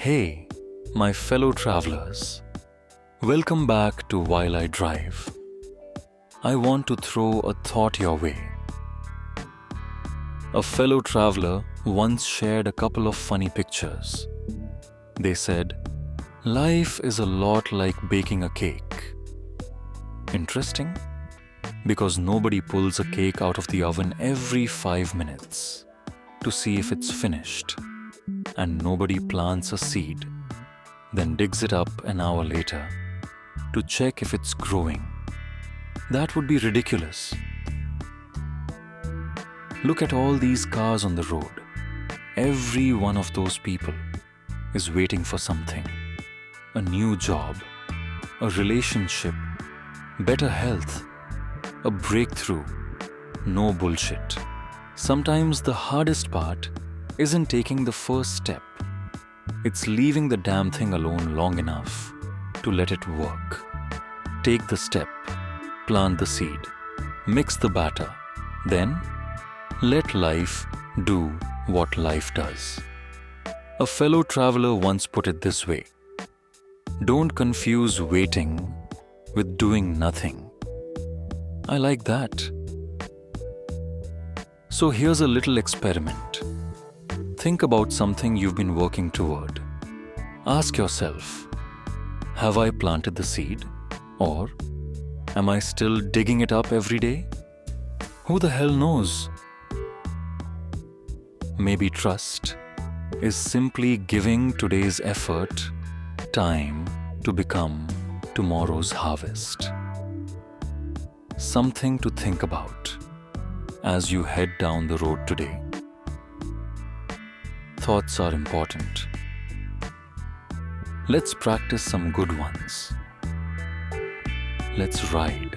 Hey, my fellow travelers. Welcome back to While I Drive. I want to throw a thought your way. A fellow traveler once shared a couple of funny pictures. They said, "Life is a lot like baking a cake." Interesting? Because nobody pulls a cake out of the oven every 5 minutes to see if it's finished. And nobody plants a seed, then digs it up an hour later to check if it's growing. That would be ridiculous. Look at all these cars on the road. Every one of those people is waiting for something. A new job, a relationship, better health, a breakthrough. No bullshit. Sometimes the hardest part isn't taking the first step. It's leaving the damn thing alone long enough to let it work. Take the step, plant the seed, mix the batter, then let life do what life does. A fellow traveler once put it this way: don't confuse waiting with doing nothing. I like that. So here's a little experiment. Think about something you've been working toward. Ask yourself, have I planted the seed? Or am I still digging it up every day? Who the hell knows? Maybe trust is simply giving today's effort time to become tomorrow's harvest. Something to think about as you head down the road today. Thoughts are important. Let's practice some good ones. Let's ride.